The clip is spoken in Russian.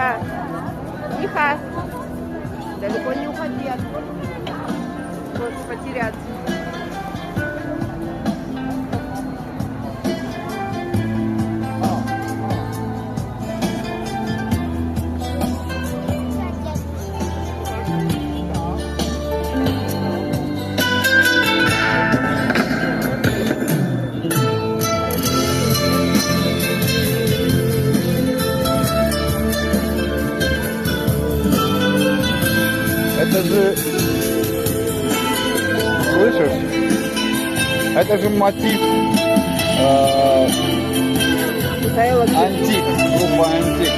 Да. Тихо. Далеко не уходи. Вот, потеряться. Это же, слышишь? Это же мотив Михаила антик, группа антик.